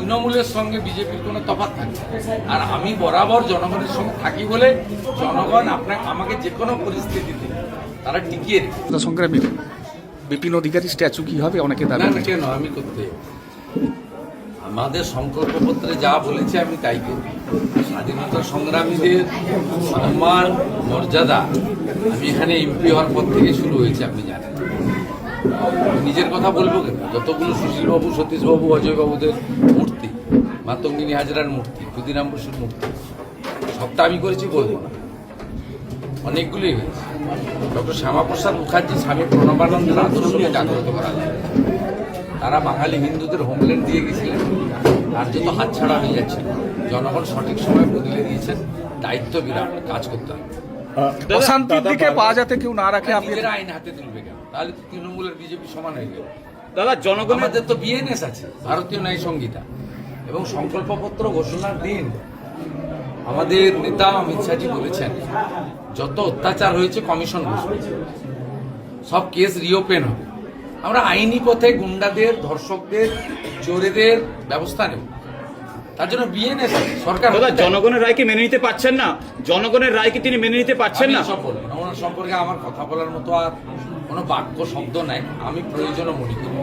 তৃণমূলের সঙ্গে বিজেপির কোনো তফাৎ থাকে না। আর আমি বরাবর জনগণের সঙ্গে থাকি বলে জনগণ আমাকে যে কোনো পরিস্থিতিতে তারা টিকিয়ে রেখে। সংগ্রামী বিপিন অধিকারী স্ট্যাচু কি হবে অনেকে দাবি না করছে। কেন আমি করতে আমাদের সংকল্পপত্রে যা বলেছে আমি তাই করি। স্বাধীনতা সংগ্রামীদের সম্মান মর্যাদা আমি এখানে এমপি হওয়ার পর থেকে শুরু হয়েছে আপনি জানেন। নিজের কথা বলবো কেন? যতগুলো সুশীলবাবু সতীশবাবু অজয়বাবুদের মূর্তি, মাতঙ্গিনী হাজরার মূর্তি, ক্ষুদিরাম বসুর মূর্তি সবটা আমি করেছি বলবো না, অনেকগুলোই হয়েছে। ডক্টর শ্যামাপ্রসাদ মুখার্জি স্বামী প্রণবানন্দের আদর্শকে জাগ্রত করা যায়। তারা বাঙালি হিন্দুদের হোমল্যান্ড দিয়ে গেছিলেন, আর যত হাতছাড়া হয়ে যাচ্ছিল জনগণ সঠিক সময় বদলে দিয়েছেন। দায়িত্ব বিরাট, কাজ করতে হবে। অশান্তির দিকে পা যাতে কেউ না রাখে আপনি নিজেরা আইন হাতে তুলবে কেন? তাহলে তো তৃণমূলের বিজেপি সমান হয়ে গেল। দাদা জনগণের আমাদের তো বিএনএস আছে, ভারতীয় ন্যায় সংহিতা, এবং সংকল্পপত্র ঘোষণার দিন আমাদের নেতা অমিত শাহজি বলেছেন যত অত্যাচার হয়েছে কমিশন বসবে, সব কেস রিওপেন হবে। আমরা আইনি পথে গুন্ডাদের, ধর্ষকদের, চোরেদের ব্যবস্থা নেব। তার জন্য বিএনএস সরকার। দাদা জনগণের রায়কে মেনে নিতে পারছেন না, জনগণের রায়কে তিনি মেনে নিতে পারছেন না। সব বলবো না, ওনার সম্পর্কে আমার কথা বলার মতো আর কোনো বাক্য শব্দ নাই, আমি প্রয়োজনও মনে করি।